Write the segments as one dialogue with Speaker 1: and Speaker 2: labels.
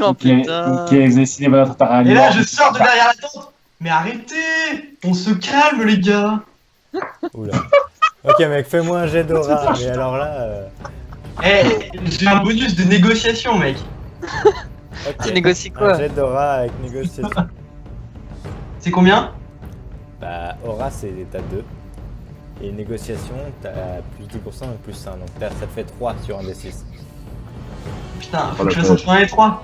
Speaker 1: Oh
Speaker 2: Ok,
Speaker 1: putain.
Speaker 2: ok, vous avez signé votre tarot.
Speaker 3: Et là, je sors de derrière la tente. Mais arrêtez. On se calme, les gars.
Speaker 4: Oula. Ok, mec, fais-moi un jet d'aura. Mais alors là.
Speaker 3: Eh, j'ai un bonus de négociation, mec.
Speaker 4: Ok.
Speaker 1: Tu négocies
Speaker 4: Un
Speaker 1: quoi?
Speaker 4: jet d'aura avec négociation.
Speaker 3: C'est combien?
Speaker 4: Bah, aura, c'est t'as 2. Et négociation, t'as plus 10% et plus 1. Donc ça te fait 3 sur un des 6.
Speaker 3: Putain, faut que je fasse entre 1 et 3.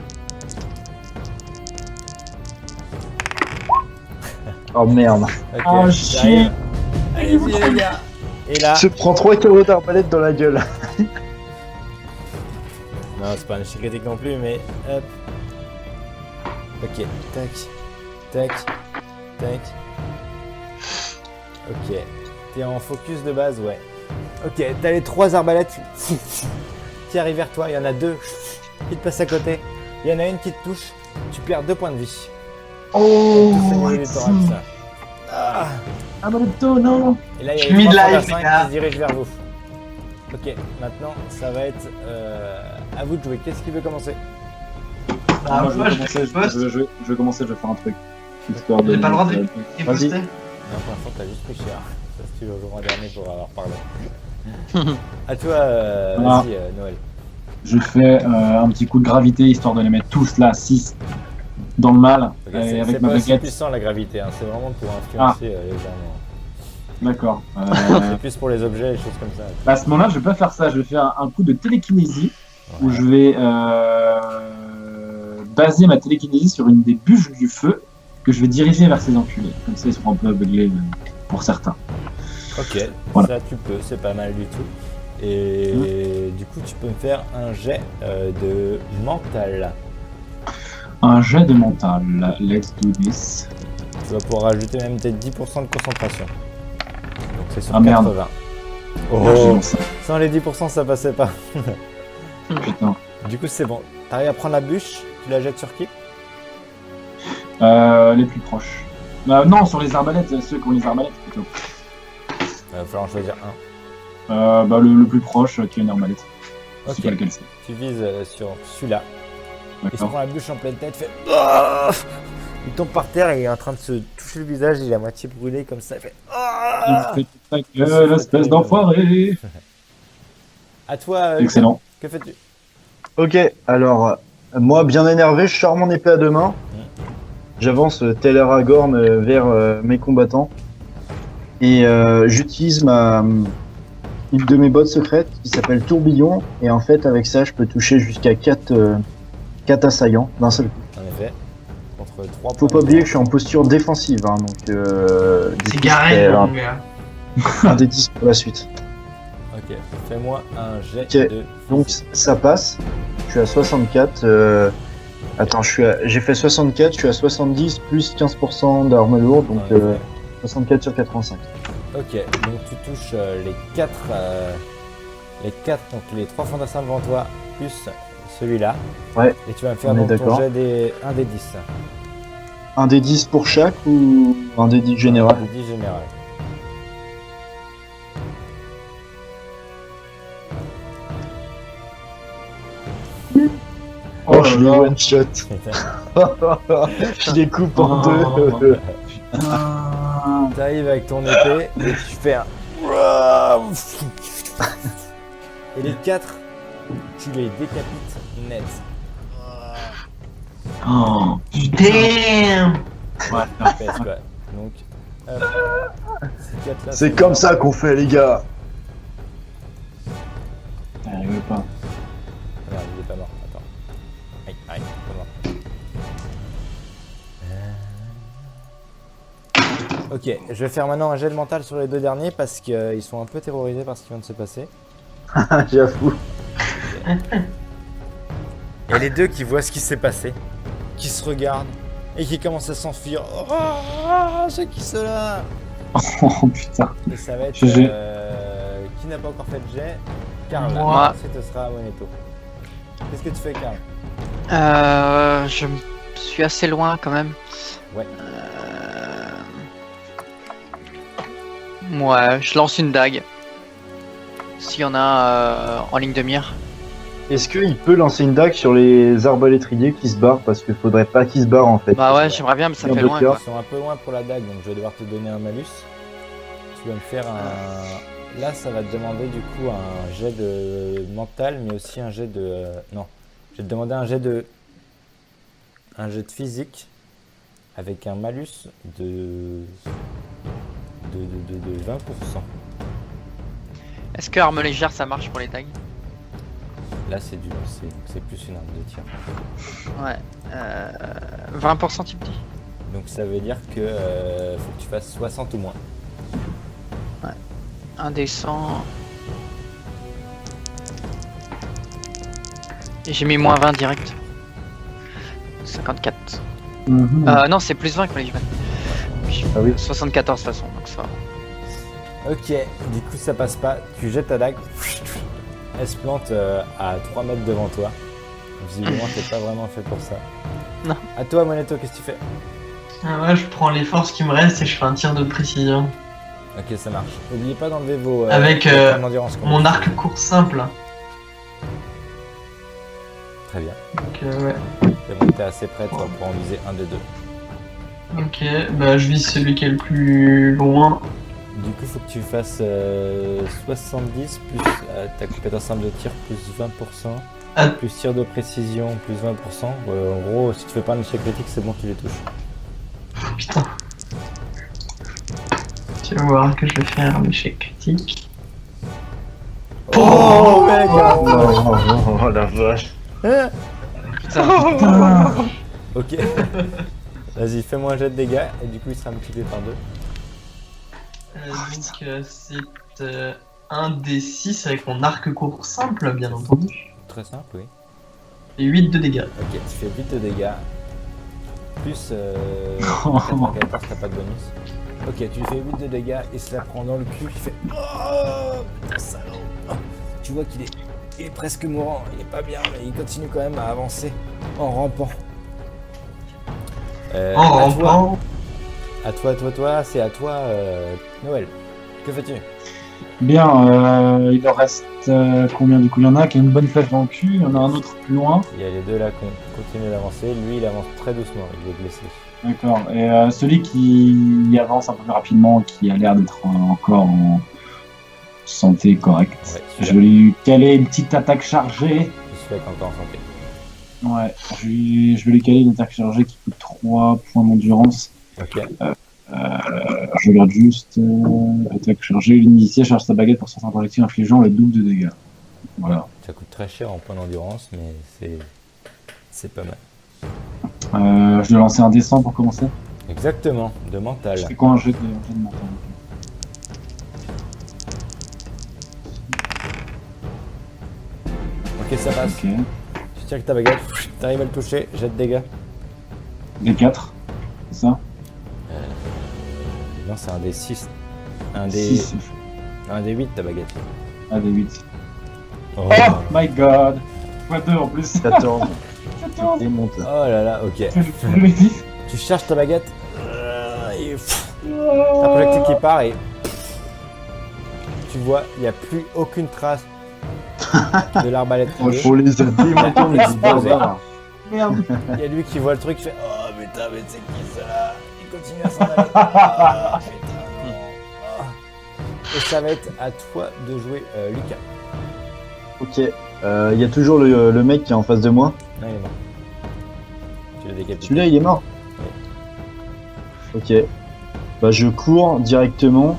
Speaker 5: Oh merde.
Speaker 4: Ok,
Speaker 2: Oh,
Speaker 4: j'arrive.
Speaker 2: shit.
Speaker 4: Allez-y, les gars. Et là.
Speaker 5: Se prend 3 carreaux d'arbalète dans la gueule.
Speaker 4: Non, c'est pas un échec critique non plus, mais hop. Ok, tac, tac, tac. Ok, t'es en focus de base, ouais. Ok, t'as les 3 arbalètes qui arrivent vers toi, il y en a 2 qui te passent à côté. Il y en a une qui te touche, tu perds 2 points de vie.
Speaker 2: Oh,
Speaker 4: Du thorax, ça. Ah.
Speaker 2: Abolito, non.
Speaker 4: Et là, il y
Speaker 3: Je
Speaker 4: a
Speaker 3: suis
Speaker 4: les 3
Speaker 3: mid-life,
Speaker 4: fantassins
Speaker 3: les
Speaker 4: qui
Speaker 3: gars.
Speaker 4: se dirigent vers vous. Ok, maintenant, ça va être à vous de jouer. Qu'est-ce qui veut commencer?
Speaker 3: Ah,
Speaker 2: Moi, je
Speaker 3: moi,
Speaker 2: vais
Speaker 3: je
Speaker 2: commencer,
Speaker 3: fais
Speaker 2: je
Speaker 3: poste.
Speaker 2: vais commencer, je vais faire un truc. Histoire de.
Speaker 3: J'ai pas le droit de
Speaker 2: Vas-y.
Speaker 3: riposter.
Speaker 4: Non, pour l'instant, t'as juste pris cher. Ça, si tu veux jouer en dernier pour avoir parlé. À toi,
Speaker 2: Voilà.
Speaker 4: vas-y, Noël.
Speaker 2: Je fais un petit coup de gravité histoire de les mettre tous là, 6 dans le mal.
Speaker 4: Ok,
Speaker 2: Et
Speaker 4: c'est
Speaker 2: avec
Speaker 4: pas
Speaker 2: ma
Speaker 4: aussi
Speaker 2: baguette.
Speaker 4: puissant la gravité, hein. C'est vraiment pour influencer légèrement.
Speaker 2: D'accord.
Speaker 4: C'est plus pour les objets et les choses comme ça.
Speaker 2: À ce moment-là, je vais pas faire ça. Je vais faire un coup de télékinésie où
Speaker 4: Ouais.
Speaker 2: je vais baser ma télékinésie sur une des bûches du feu que je vais diriger vers ces enculés. Comme ça, ils seront un peu aveuglés pour certains.
Speaker 4: Ok,
Speaker 2: Voilà.
Speaker 4: ça tu peux, c'est pas mal du tout. Et du coup, tu peux me faire un jet de mental.
Speaker 2: Un jet de mental. Let's do this.
Speaker 4: Tu vas pouvoir rajouter même tes 10% de concentration. Donc c'est sur
Speaker 2: Ah, merde.
Speaker 4: 80.
Speaker 2: Ah, j'ai
Speaker 4: Oh,
Speaker 2: mon sang.
Speaker 4: sans les 10%, ça passait pas.
Speaker 2: Putain.
Speaker 4: Du coup, c'est bon. T'arrives à prendre la bûche, tu la jettes sur qui?
Speaker 2: Les plus proches. Non, sur les arbalètes, ceux qui ont les arbalètes plutôt.
Speaker 4: Il va falloir en choisir un.
Speaker 2: Le plus proche qui a une arbalète. Je sais
Speaker 4: Ok.
Speaker 2: pas lequel c'est.
Speaker 4: Tu vises sur celui-là. Il se
Speaker 2: D'accord.
Speaker 4: prend la bûche en pleine tête, fait. Ah. Il tombe par terre et il est en train de se toucher le visage, il est à moitié brûlé comme ça, il fait. Ah.
Speaker 2: Il fait ta gueule, espèce d'enfoiré.
Speaker 4: À toi,
Speaker 2: Excellent.
Speaker 4: que fais-tu?
Speaker 5: Ok, alors, moi, bien énervé, je sors mon épée à deux mains. J'avance tel Aragorn vers mes combattants. Et j'utilise une de mes bottes secrètes qui s'appelle Tourbillon. Et en fait, avec ça, je peux toucher jusqu'à 4 assaillants d'un seul coup.
Speaker 4: En effet, contre 3
Speaker 5: Faut pas oublier que je suis en posture défensive, hein, donc du
Speaker 3: C'est
Speaker 5: coup,
Speaker 3: garé,
Speaker 5: c'est
Speaker 3: mon gars.
Speaker 5: un des 10 pour la suite.
Speaker 4: Ok, fais-moi un jet
Speaker 5: Ok,
Speaker 4: de.
Speaker 5: Donc ça passe. Je suis à 64. Attends, j'ai fait 64, je suis à 70 plus 15% d'armes lourdes, donc
Speaker 4: En effet.
Speaker 5: 64 sur 85.
Speaker 4: Ok, donc tu touches les 4, donc les 3 fantassins devant toi, plus celui-là.
Speaker 5: Ouais,
Speaker 4: Et tu vas me faire
Speaker 5: on est
Speaker 4: donc ton
Speaker 5: d'accord.
Speaker 4: jet un des 10.
Speaker 5: Un des 10 pour chaque ou un des 10 général?
Speaker 4: Un des 10 général.
Speaker 5: Oh, je les
Speaker 2: là là.
Speaker 5: one shot. Je les coupe en
Speaker 2: Oh.
Speaker 5: deux.
Speaker 2: Ah.
Speaker 4: T'arrives avec ton épée et tu fais un. Et les 4, tu les décapites net.
Speaker 2: Oh.
Speaker 3: Damn.
Speaker 2: Ouais,
Speaker 4: FPS, quoi. Donc, hop. Ces 4 là.
Speaker 5: C'est comme ça qu'on fait, les gars.
Speaker 2: t'arrives pas.
Speaker 4: Merde, il est pas mort. Attends. Aïe, aïe, pas mort. Ok, je vais faire maintenant un jet de mental sur les 2 derniers parce qu'ils sont un peu terrorisés par ce qui vient de se passer.
Speaker 5: J'avoue.
Speaker 4: Il y a les 2 qui voient ce qui s'est passé, qui se regardent et qui commencent à s'enfuir. Oh, c'est qui cela?
Speaker 2: Oh putain.
Speaker 4: Et ça va être.
Speaker 2: GG.
Speaker 4: Qui n'a pas encore fait de jet? Karl.
Speaker 1: Moi.
Speaker 4: Ensuite, ce sera Moneto. Qu'est-ce que tu fais, Karl?
Speaker 1: Je suis assez loin quand même.
Speaker 4: Ouais.
Speaker 1: Ouais, je lance une dague. S'il y en a en ligne de mire.
Speaker 5: Est-ce qu'il peut lancer une dague sur les arbalétriers qui se barrent? Parce qu'il faudrait pas qu'ils se barrent en fait.
Speaker 1: Bah ouais, j'aimerais bien, mais ça
Speaker 5: Bien
Speaker 1: fait
Speaker 5: de
Speaker 1: loin
Speaker 5: cœur.
Speaker 1: quoi.
Speaker 4: Ils sont un peu loin pour la dague, donc je vais devoir te donner un malus. Tu vas me faire un... Là, ça va te demander du coup un jet de mental, mais aussi un jet de... Non, je vais te demander un jet de... Un jet de physique avec un malus de 20%.
Speaker 1: Est-ce que arme légère ça marche pour les tags?
Speaker 4: Là, c'est du lancer, donc c'est plus une arme de tir.
Speaker 1: Ouais. 20% tu me dis?
Speaker 4: Donc ça veut dire que faut que tu fasses 60 ou moins.
Speaker 1: Un des 100. Et j'ai mis moins 20 direct. 54. Non, c'est plus 20 que les jeunes.
Speaker 5: Ah oui.
Speaker 1: 74 de toute façon, donc ça va.
Speaker 4: Ok, du coup ça passe pas. Tu jettes ta dague. Elle se plante à 3 mètres devant toi. Visiblement, t'es pas vraiment fait pour ça.
Speaker 1: Non.
Speaker 4: À toi, Moneto, qu'est-ce que tu fais?
Speaker 3: Ah ouais, je prends les forces qui me restent et je fais un tir de précision.
Speaker 4: Ok, ça marche. N'oubliez pas d'enlever vos.
Speaker 3: Avec
Speaker 4: points d'endurance, comme
Speaker 3: mon
Speaker 4: vous
Speaker 3: arc
Speaker 4: savez.
Speaker 3: court simple.
Speaker 4: Très bien.
Speaker 3: Donc ouais.
Speaker 4: C'est bon, t'es assez prêt pour en viser un des deux.
Speaker 3: Ok, bah je vise celui qui est le plus loin.
Speaker 4: Du coup, faut que tu fasses 70 plus ta compétence simple de tir plus 20%.
Speaker 3: Ah.
Speaker 4: Plus tir de précision plus 20%. En gros, si tu fais pas un échec critique, c'est bon, tu les touches.
Speaker 3: Putain. Tu vas voir que je vais faire un échec critique.
Speaker 4: Oh, mec!
Speaker 5: Oh la vache.
Speaker 1: Putain.
Speaker 4: Ok. Vas-y, fais-moi un jet de dégâts et du coup il sera multiplié par 2.
Speaker 3: Donc c'est un des 6 avec mon arc court simple, bien entendu.
Speaker 4: Très simple, oui.
Speaker 3: Et 8 de dégâts.
Speaker 4: Ok, tu fais 8 de dégâts. Plus 94, t'as pas de bonus. Ok, tu lui fais 8 de dégâts et se la prend dans le cul. Il fait oh, putain, salaud. Tu vois qu'il est presque mourant, il est pas bien, mais il continue quand même à avancer en rampant.
Speaker 3: En rampant.
Speaker 4: À toi, c'est à toi, Noël. Que fais-tu?
Speaker 2: Bien, il leur reste combien du coup? Il y en a qui a une bonne flèche dans le cul, il y en a un autre plus loin.
Speaker 4: Il y a les deux là qui continuent d'avancer. Lui, il avance très doucement, il est blessé.
Speaker 2: D'accord. Et celui qui avance un peu plus rapidement, qui a l'air d'être encore en santé correcte,
Speaker 4: Ouais,
Speaker 2: je vais lui caler une petite attaque chargée.
Speaker 4: il se fait quand t'es en santé.
Speaker 2: Ouais, je vais lui caler une attaque chargée qui coûte 3 points d'endurance.
Speaker 4: Ok.
Speaker 2: Je regarde juste. Attaque chargée. L'initié charge sa baguette pour certains projectiles infligeant le double de dégâts. Voilà.
Speaker 4: Ça coûte très cher en points d'endurance, mais c'est pas mal.
Speaker 2: Je dois lancer un dessin pour commencer.
Speaker 4: Exactement, de mental.
Speaker 2: Je fais quoi un jet de mental?
Speaker 4: Ok, ça passe.
Speaker 2: Ok.
Speaker 4: Tu tires avec ta baguette, t'arrives à le toucher, jet de dégâts.
Speaker 2: Des 4. C'est ça?
Speaker 4: Non, c'est un des 6. Un des
Speaker 2: 6.
Speaker 4: 8 ta baguette.
Speaker 2: Ah, des 8.
Speaker 4: Oh,
Speaker 2: Oh my god! x2 en plus.
Speaker 5: 14.
Speaker 2: 14.
Speaker 5: Démonte.
Speaker 4: Oh là là, ok.
Speaker 2: Je l'ai dit.
Speaker 4: Tu cherches ta baguette. Et un projectile qui part et tu vois, il n'y a plus aucune trace de l'arbalète.
Speaker 5: On les a démontés, on les a bâtards.
Speaker 2: Merde.
Speaker 4: Il y a lui qui voit le truc, il fait oh putain, mais c'est qui ça? Il continue à s'en aller. Ah, putain, non. Ah. Et ça va être à toi de jouer, Lucas.
Speaker 5: Ok. Il y a toujours le mec qui est en face de moi.
Speaker 4: Non, il est mort. Tu l'as décapité.
Speaker 5: Celui-là, il est mort. Ok. Bah, je cours directement.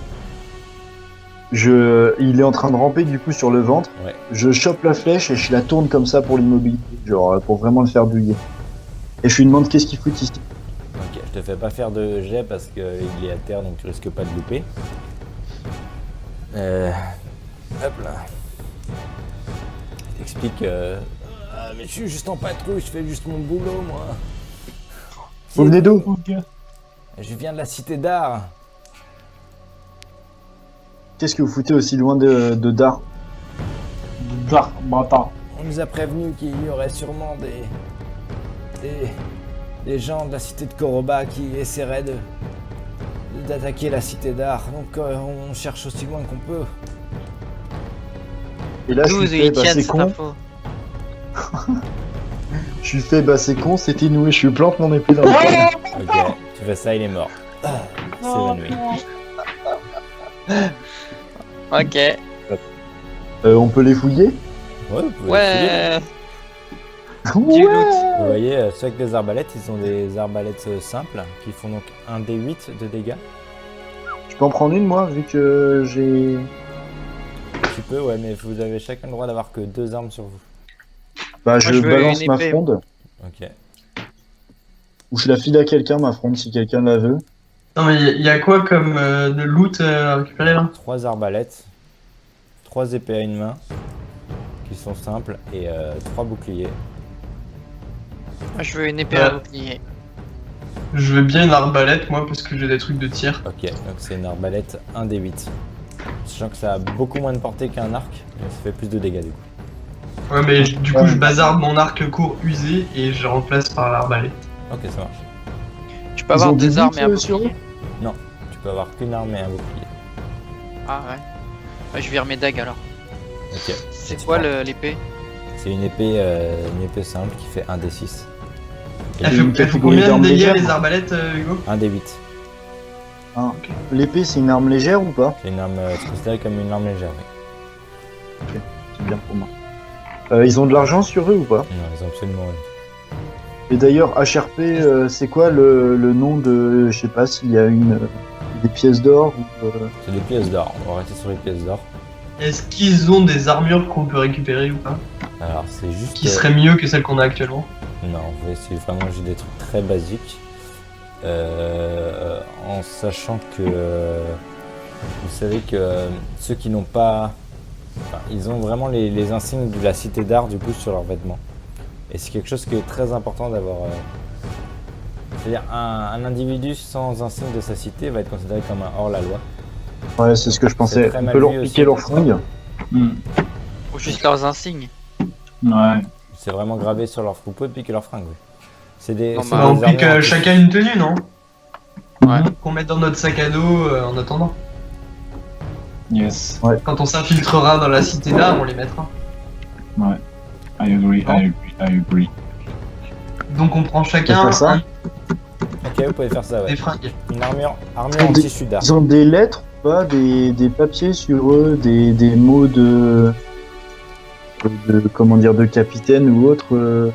Speaker 5: Il est en train de ramper du coup sur le ventre.
Speaker 4: Ouais.
Speaker 5: Je chope la flèche et je la tourne comme ça pour l'immobiliser, genre pour vraiment le faire bugger. Et je lui demande qu'est-ce qu'il fout ici.
Speaker 4: Ok, je te fais pas faire de jet parce qu'il est à terre donc tu risques pas de louper. Hop là. Il t'explique ah, mais je suis juste en patrouille, je fais juste mon boulot moi.
Speaker 5: Vous venez d'où?
Speaker 2: Ok.
Speaker 4: Je viens de la cité d'art.
Speaker 5: Qu'est-ce que vous foutez aussi loin de Dar?
Speaker 2: Dar, bâtard.
Speaker 4: On nous a prévenu qu'il y aurait sûrement des gens de la cité de Koroba qui essaieraient d'attaquer la cité d'art. Donc on cherche aussi loin qu'on peut.
Speaker 5: Et là, je
Speaker 1: Nous
Speaker 5: suis fait, bah,
Speaker 1: Etienne,
Speaker 5: c'est
Speaker 1: cette
Speaker 5: con.
Speaker 1: info.
Speaker 5: Je suis fait, bah c'est con, c'était noué, je plante mon épée dans le corps.
Speaker 4: Ok, tu fais ça, il est mort. Ah, il s'est évanoui.
Speaker 1: Ok.
Speaker 5: On peut les fouiller?
Speaker 4: Ouais, vous pouvez le fouiller.
Speaker 1: Ouais. Du loot.
Speaker 4: Vous voyez, ceux avec des arbalètes, ils ont des arbalètes simples qui font donc 1 D8 de dégâts.
Speaker 5: Je peux en prendre une, moi, vu que j'ai...
Speaker 4: Tu peux, ouais, mais vous avez chacun le droit d'avoir que 2 armes sur vous.
Speaker 5: Bah, je
Speaker 1: je veux
Speaker 5: balance
Speaker 1: une
Speaker 5: ma
Speaker 1: épée.
Speaker 5: fronde.
Speaker 4: Ok.
Speaker 5: Ou je la file à quelqu'un, ma fronde, si quelqu'un la veut.
Speaker 3: Non, mais il y a quoi comme de loot à récupérer là?
Speaker 4: 3 arbalètes, 3 épées à une main, qui sont simples, et 3 boucliers.
Speaker 1: Moi, je veux une épée à bouclier.
Speaker 3: Je veux bien une arbalète, moi, parce que j'ai des trucs de tir.
Speaker 4: Ok, donc c'est une arbalète 1 D8. Sachant que ça a beaucoup moins de portée qu'un arc, mais ça fait plus de dégâts du coup.
Speaker 3: Ouais, mais du coup, je bazarde mon arc court usé et je remplace par l'arbalète.
Speaker 4: Ok, ça marche.
Speaker 1: Tu peux
Speaker 5: Ils
Speaker 1: avoir
Speaker 5: ont
Speaker 1: des
Speaker 5: des
Speaker 1: armes et un
Speaker 5: buts, sur
Speaker 1: bouclier.
Speaker 4: Tu peux avoir qu'une arme et un bouclier.
Speaker 1: Ah ouais. Bah, je vire mes dagues alors.
Speaker 4: Ok.
Speaker 1: C'est
Speaker 4: Tu
Speaker 1: quoi
Speaker 4: prends.
Speaker 1: l'épée?
Speaker 4: C'est une épée simple qui fait 1 D6.
Speaker 5: Et
Speaker 3: Elle
Speaker 5: une
Speaker 3: fait
Speaker 5: catégorie
Speaker 3: combien de
Speaker 5: d'armes
Speaker 3: dégâts
Speaker 5: légères,
Speaker 3: les
Speaker 5: moi.
Speaker 3: arbalètes, Hugo?
Speaker 4: 1 D8.
Speaker 5: L'épée, c'est une arme légère ou pas?
Speaker 4: C'est une arme, c'est considéré comme une arme légère. Oui.
Speaker 5: C'est bien pour moi. Ils ont de l'argent sur eux ou pas?
Speaker 4: Non, ils ont absolument rien.
Speaker 5: Et d'ailleurs, HRP, c'est quoi le nom de... Je sais pas s'il y a des pièces d'or ou...
Speaker 4: C'est des pièces d'or. On va rester sur les pièces d'or.
Speaker 3: Est-ce qu'ils ont des armures qu'on peut récupérer ou pas?
Speaker 4: Alors, c'est juste.
Speaker 3: Qui seraient mieux que celles qu'on a actuellement?
Speaker 4: Non, vous voyez, c'est vraiment juste des trucs très basiques. En sachant que vous savez que ceux qui n'ont pas, enfin, ils ont vraiment les insignes de la cité d'art du coup sur leurs vêtements. Et c'est quelque chose qui est très important d'avoir. C'est-à-dire un individu sans insigne de sa cité va être considéré comme un hors-la-loi.
Speaker 5: Ouais, c'est ce que je
Speaker 4: C'est
Speaker 5: pensais.
Speaker 4: très
Speaker 5: On
Speaker 4: mal
Speaker 5: peut leur
Speaker 4: vu
Speaker 5: piquer
Speaker 4: aussi.
Speaker 5: leurs fringues.
Speaker 2: Hmm.
Speaker 1: Ou juste leurs insignes.
Speaker 2: Ouais.
Speaker 4: C'est vraiment gravé sur leur vous pouvez piquer leurs fringues. Oui. C'est des.
Speaker 1: Non,
Speaker 4: c'est
Speaker 1: bah,
Speaker 3: Bah, on
Speaker 4: des
Speaker 3: pique
Speaker 4: armures
Speaker 3: chacun une tenue, non?
Speaker 1: Ouais.
Speaker 3: Qu'on mette dans notre sac à dos en attendant.
Speaker 2: Yes.
Speaker 3: Quand on s'infiltrera dans la cité d'art, on les mettra.
Speaker 2: Ouais. I agree, I agree, I agree.
Speaker 3: Donc on prend
Speaker 5: On
Speaker 3: chacun
Speaker 5: peut faire ça
Speaker 4: Ok, vous pouvez faire ça. Ouais.
Speaker 3: des fringues.
Speaker 4: Une armure en
Speaker 5: Des-
Speaker 4: tissu d'art.
Speaker 5: Ils ont des lettres ou pas? Des papiers sur eux? Des mots de... Comment dire? De capitaine ou autre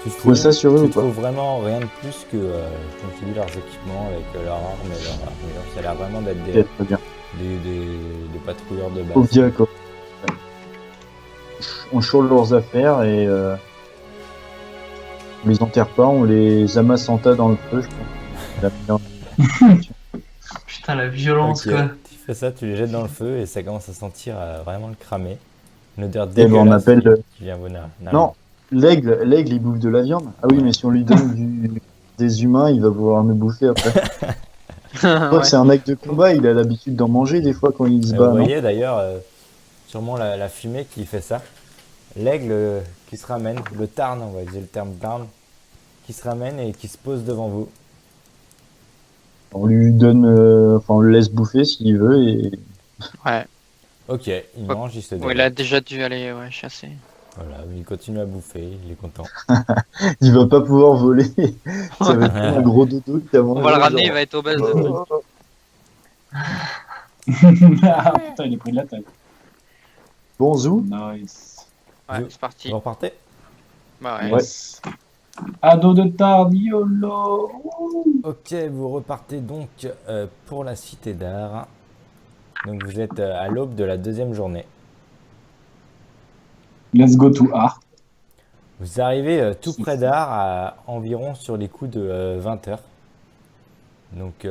Speaker 4: Tu
Speaker 5: trouves ça sur eux ou pas?
Speaker 4: trouves vraiment rien de plus que, comme tu dis, leurs équipements avec leurs armes et leur armure. Ça a l'air vraiment d'être
Speaker 5: Ok, très bien.
Speaker 4: des patrouilleurs de
Speaker 5: Au
Speaker 4: base.
Speaker 5: bien, quoi. On choule leurs affaires et on les enterre pas, on les amasse en tas dans le feu, je pense. La merde.
Speaker 3: Putain, la violence
Speaker 4: Ok,
Speaker 3: quoi.
Speaker 4: tu fais ça, tu les jettes dans le feu et ça commence à sentir vraiment le cramer. Une odeur
Speaker 5: ben, on
Speaker 4: dégueulasse
Speaker 5: appelle le-
Speaker 4: qui vient vous narrer.
Speaker 5: Non, l'aigle, il bouffe de la viande. Ah oui, mais si on lui donne des humains, il va vouloir nous bouffer après. Je crois
Speaker 1: Ouais.
Speaker 5: que c'est un acte de combat, il a l'habitude d'en manger des fois quand il se bat,
Speaker 4: Vous
Speaker 5: non?
Speaker 4: voyez d'ailleurs sûrement la fumée qui fait ça. L'aigle qui se ramène, le tarn, on va utiliser le terme tarn, qui se ramène et qui se pose devant vous.
Speaker 5: On lui donne, enfin, on le laisse bouffer s'il veut et
Speaker 1: Ouais.
Speaker 4: Ok, il
Speaker 1: Ouais.
Speaker 4: mange, il se
Speaker 1: Bon, il
Speaker 4: déroule.
Speaker 1: a déjà dû aller chasser.
Speaker 4: Voilà, il continue à bouffer, il est content.
Speaker 5: il va pas pouvoir voler. Ça va être un gros dodo qui a mangé.
Speaker 1: On va le ramener, il
Speaker 5: genre.
Speaker 1: va être obèse de trucs.
Speaker 2: Ah putain, il est pris de la tête.
Speaker 5: Bon, Zou,
Speaker 2: Nice.
Speaker 1: Ouais, c'est parti.
Speaker 4: Vous repartez?
Speaker 1: Bah ouais.
Speaker 2: Yes. Ado de tard, YOLO.
Speaker 4: Ok, vous repartez donc pour la cité d'art. Donc vous êtes à l'aube de la deuxième journée.
Speaker 2: Let's go to art.
Speaker 4: Vous arrivez tout
Speaker 2: C'est
Speaker 4: près
Speaker 2: fou.
Speaker 4: d'art à environ sur les coups de 20h. Donc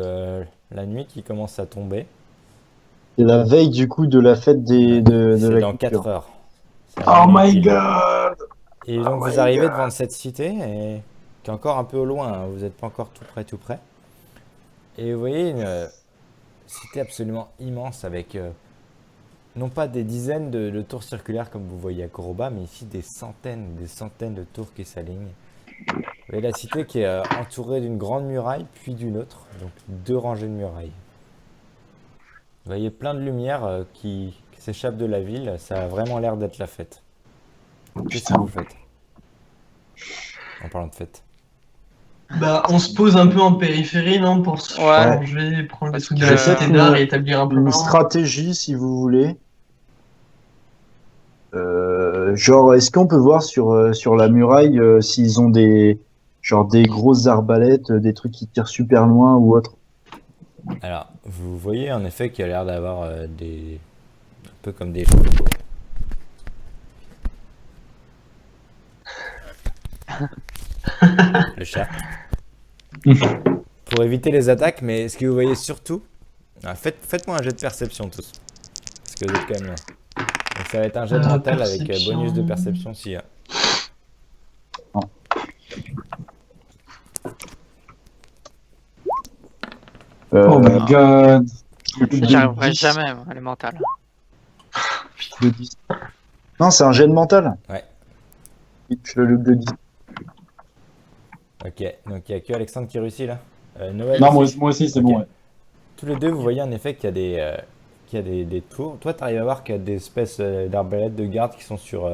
Speaker 4: la nuit qui commence à tomber.
Speaker 5: c'est la veille du coup de la fête de
Speaker 4: C'est
Speaker 5: la
Speaker 4: dans
Speaker 5: culture.
Speaker 4: 4 heures. C'est à
Speaker 2: Oh
Speaker 4: minuit
Speaker 2: my
Speaker 4: pile.
Speaker 2: god.
Speaker 4: Et donc
Speaker 2: Oh
Speaker 4: vous
Speaker 2: my
Speaker 4: arrivez
Speaker 2: God.
Speaker 4: devant cette cité et qui est encore un peu au loin, hein, vous n'êtes pas encore tout près. Et vous voyez une cité absolument immense avec non pas des dizaines de tours circulaires comme vous voyez à Koroba, mais ici des centaines de tours qui s'alignent. Vous voyez la cité qui est entourée d'une grande muraille puis d'une autre, donc 2 rangées de murailles. Vous voyez plein de lumière qui s'échappent de la ville, ça a vraiment l'air d'être la fête. Qu'est-ce que
Speaker 2: Putain.
Speaker 4: vous faites? En parlant de fête.
Speaker 3: Bah, on se pose un peu en périphérie, non, pour se
Speaker 1: Ouais.
Speaker 3: changer, prendre des
Speaker 1: Parce
Speaker 3: trucs de
Speaker 1: que-
Speaker 3: la cité d'art et établir un peu
Speaker 5: Une
Speaker 3: l'ordre.
Speaker 5: stratégie, si vous voulez. Genre, est-ce qu'on peut voir sur la muraille s'ils ont des grosses arbalètes, des trucs qui tirent super loin ou autre?
Speaker 4: Alors, vous voyez en effet qu'il y a l'air d'avoir des... un peu comme des... Le chat. Pour éviter les attaques, mais ce que vous voyez surtout... Ah, faites-moi un jet de perception tous. Parce que vous êtes quand même loin. Donc ça va être un jet de mental avec
Speaker 3: Perception.
Speaker 4: bonus de perception s'il y a.
Speaker 2: Oh my god.
Speaker 1: J'y arriverai jamais, moi, les mentales.
Speaker 5: de 10. Non, c'est un jet de mental.
Speaker 4: Ouais.
Speaker 5: Je le de 10.
Speaker 4: Ok, donc il n'y a que Alexandre qui réussit là. Noël,
Speaker 2: Non, moi aussi, c'est
Speaker 4: Ok.
Speaker 2: bon. Ouais.
Speaker 4: tous les deux, vous voyez en effet qu'il y a des tours. Toi, tu arrives à voir qu'il y a des espèces d'arbalètes de garde qui sont sur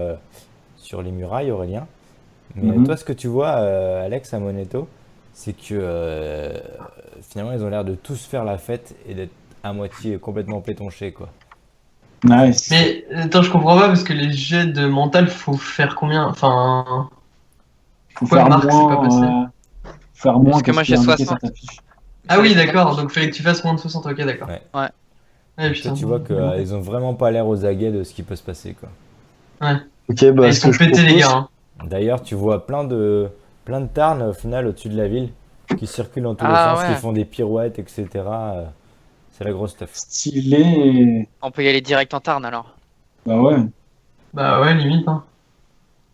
Speaker 4: les murailles, Aurélien. Mais
Speaker 2: Mhm.
Speaker 4: toi, ce que tu vois, Alex, à Moneto, c'est que finalement, ils ont l'air de tous faire la fête et d'être à moitié complètement pétonchés, quoi.
Speaker 2: Nice.
Speaker 3: Mais attends, je comprends pas parce que les jets de mental, faut faire combien? Enfin,
Speaker 2: Faut
Speaker 3: pourquoi
Speaker 2: faire
Speaker 3: Marc, c'est pas
Speaker 2: moins.
Speaker 3: passé
Speaker 2: Faire moins
Speaker 1: Parce que moi,
Speaker 2: ce qui est
Speaker 1: j'ai
Speaker 2: indiqué
Speaker 1: 60.
Speaker 2: sur ta fiche.
Speaker 3: ah oui, d'accord. Donc fallait que tu fasses moins de 60. Ok, d'accord.
Speaker 4: Ouais.
Speaker 1: Ouais.
Speaker 3: Ouais,
Speaker 4: Toi, tu vois qu'ils ont vraiment pas l'air aux aguets de ce qui peut se passer, quoi.
Speaker 5: Ok, bah,
Speaker 3: Ils
Speaker 5: ce
Speaker 3: sont
Speaker 5: que je
Speaker 3: pétés, les
Speaker 5: propose,
Speaker 3: gars. Hein.
Speaker 4: D'ailleurs, tu vois plein de tarnes au final au-dessus de la ville qui circulent dans tous les
Speaker 1: Ah
Speaker 4: sens,
Speaker 1: ouais.
Speaker 4: qui font des pirouettes, etc. C'est la grosse stuff.
Speaker 2: Stylé.
Speaker 1: On peut y aller direct en Tarn alors.
Speaker 2: Bah ouais.
Speaker 3: Bah ouais, limite. Hein.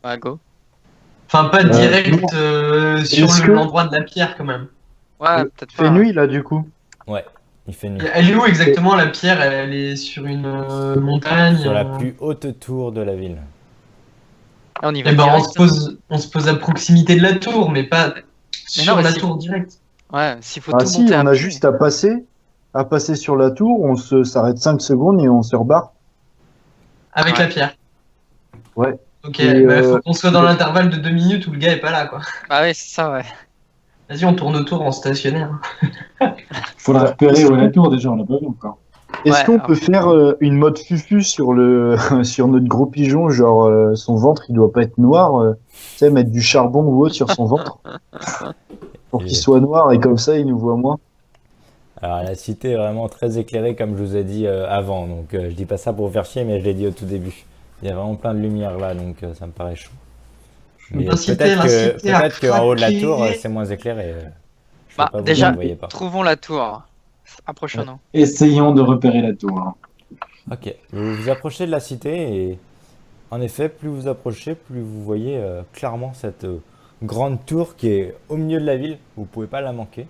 Speaker 1: Ouais, go.
Speaker 3: Enfin, pas direct
Speaker 5: non.
Speaker 3: sur
Speaker 5: Est-ce que-
Speaker 3: l'endroit de la pierre, quand même.
Speaker 1: Ouais,
Speaker 5: Il
Speaker 1: peut-être
Speaker 5: fait
Speaker 1: pas.
Speaker 5: nuit là du coup.
Speaker 4: Ouais, il fait nuit.
Speaker 3: Elle est où exactement la pierre? Elle est sur une montagne.
Speaker 4: Sur la plus haute tour de la ville.
Speaker 1: Et on y va
Speaker 3: Eh ben,
Speaker 1: direct.
Speaker 3: on se pose à proximité de la tour, mais pas sur
Speaker 1: non, mais
Speaker 3: la
Speaker 1: si-
Speaker 3: tour direct.
Speaker 1: Ouais, s'il faut
Speaker 5: Ah
Speaker 1: tout
Speaker 5: si,
Speaker 1: monter
Speaker 5: on a
Speaker 1: après.
Speaker 5: juste à passer sur la tour, on s'arrête 5 secondes et on se rebarre.
Speaker 3: Avec
Speaker 1: Ouais.
Speaker 3: la pierre.
Speaker 5: Ouais.
Speaker 3: Ok,
Speaker 5: Et,
Speaker 3: bah, faut qu'on soit dans l'intervalle de 2 minutes où le gars est pas là, quoi.
Speaker 1: Bah ouais, c'est ça, ouais.
Speaker 3: Vas-y, on tourne autour en stationnaire.
Speaker 2: Faudra repérer où est la tour déjà, on l'a pas vu encore.
Speaker 5: Est-ce
Speaker 1: Ouais,
Speaker 5: qu'on
Speaker 1: alors-
Speaker 5: peut faire une mode fufu sur sur notre gros pigeon, genre son ventre il doit pas être noir, tu sais, mettre du charbon ou autre sur son ventre pour qu'il
Speaker 4: Et-
Speaker 5: soit noir et comme ça il nous voit moins.
Speaker 4: Alors la cité est vraiment très éclairée comme je vous ai dit avant, donc je dis pas ça pour vous faire chier, mais je l'ai dit au tout début. Il y a vraiment plein de lumière là, donc ça me paraît chaud. Mais
Speaker 3: La cité a
Speaker 4: peut-être qu'en haut de la
Speaker 3: craqué.
Speaker 4: tour c'est moins éclairé. Je sais
Speaker 1: Bah,
Speaker 4: pas, vous
Speaker 1: déjà,
Speaker 4: ne le voyez pas.
Speaker 1: trouvons la tour. Approchons-nous.
Speaker 2: Essayons de repérer la tour. Hein.
Speaker 4: Ok, vous vous approchez de la cité et en effet, plus vous approchez, plus vous voyez clairement cette grande tour qui est au milieu de la ville. Vous pouvez pas la manquer.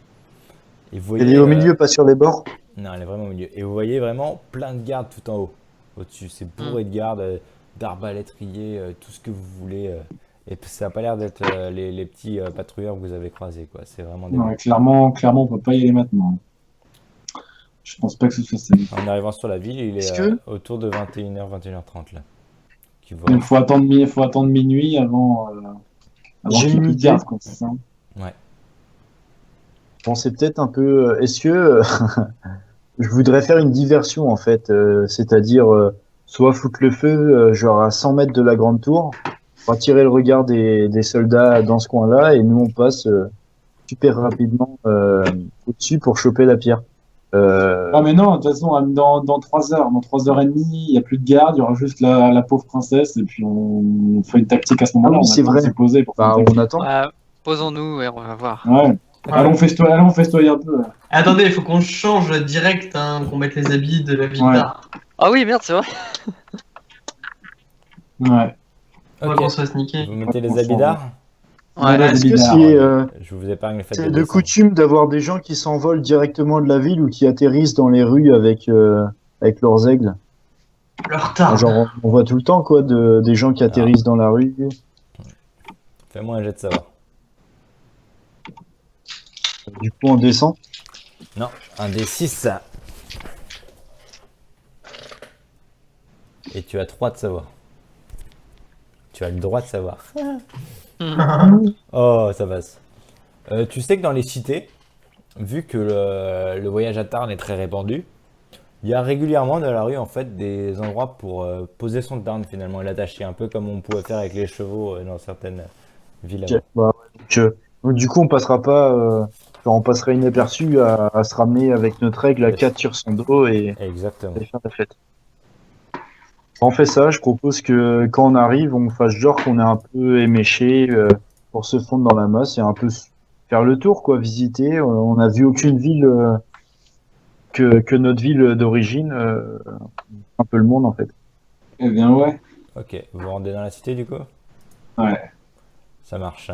Speaker 4: Et vous voyez,
Speaker 5: Elle est au milieu, pas sur les bords.
Speaker 4: Non, elle est vraiment au milieu. Et vous voyez vraiment plein de gardes tout en haut, au-dessus. C'est bourré de gardes, d'arbalétriers, tout ce que vous voulez. Et ça n'a pas l'air d'être les petits patrouilleurs que vous avez croisés, quoi. C'est vraiment des...
Speaker 2: Ouais, clairement, on peut pas y aller maintenant. Je pense pas que ce soit ça.
Speaker 4: En arrivant sur la ville, il est
Speaker 5: Est-ce que-
Speaker 4: autour de 21h, 21h30 là. Qui voit.
Speaker 2: Il faut attendre minuit avant
Speaker 5: J'ai
Speaker 2: qu'il y ait
Speaker 5: une
Speaker 2: plus de
Speaker 5: idée.
Speaker 2: garde, quoi, c'est ça.
Speaker 5: Bon, c'est peut-être un peu. Est-ce que je voudrais faire une diversion en fait, c'est-à-dire soit foutre le feu, genre à 100 mètres de la grande tour, pour attirer le regard des soldats dans ce coin-là, et nous on passe super rapidement au-dessus pour choper la pierre.
Speaker 2: Ah mais non, de toute façon, dans 3 heures, dans 3h30, il n'y a plus de garde, il y aura juste la pauvre princesse, et puis on fait une tactique à ce moment-là.
Speaker 5: Ah oui,
Speaker 2: on a
Speaker 5: c'est
Speaker 2: le temps de
Speaker 5: vrai.
Speaker 2: se poser pour faire
Speaker 5: Bah,
Speaker 2: une
Speaker 5: on
Speaker 2: tactique.
Speaker 5: attend.
Speaker 1: Posons-nous et on va voir.
Speaker 2: Ouais. Allons festoyer un peu.
Speaker 3: Attendez, il faut qu'on change direct, hein, qu'on mette les habits de la ville
Speaker 2: Ouais.
Speaker 3: d'art.
Speaker 1: Ah oui, merde, c'est vrai.
Speaker 2: Ouais.
Speaker 3: On va
Speaker 4: Ok.
Speaker 3: qu'on soit sneaké.
Speaker 4: Vous mettez les habits d'art?
Speaker 1: Ouais,
Speaker 2: Ouais,
Speaker 5: Est-ce
Speaker 2: des
Speaker 5: que
Speaker 2: bizarres,
Speaker 5: c'est
Speaker 4: Je vous épargne le fait
Speaker 5: c'est
Speaker 4: de
Speaker 5: de coutume d'avoir des gens qui s'envolent directement de la ville ou qui atterrissent dans les rues avec leurs aigles?
Speaker 3: Leur tard.
Speaker 5: Genre on voit tout le temps quoi des gens qui atterrissent dans la rue.
Speaker 4: Fais-moi un jet de savoir.
Speaker 5: Du coup on descend.
Speaker 4: Non, un des 6. Et tu as 3 de savoir. Tu as le droit de savoir. Oh, ça passe. Tu sais que dans les cités, vu que le voyage à Tarn est très répandu, il y a régulièrement dans la rue en fait des endroits pour poser son Tarn finalement et l'attacher, un peu comme on pouvait faire avec les chevaux dans certaines villes
Speaker 5: Ok.
Speaker 4: avant.
Speaker 5: Bah, donc, du coup, on passera pas, on passera inaperçu à se ramener avec notre règle à
Speaker 4: Yes.
Speaker 5: 4 sur son dos
Speaker 4: Exactement.
Speaker 5: et faire la fête. On fait ça, je propose que quand on arrive, on fasse genre qu'on est un peu éméché pour se fondre dans la masse et un peu faire le tour, quoi, visiter. On n'a vu aucune ville que notre ville d'origine, un peu le monde en fait.
Speaker 2: Eh bien, ouais.
Speaker 4: Ok, vous rendez dans la cité du coup?
Speaker 2: Ouais.
Speaker 4: Ça marche.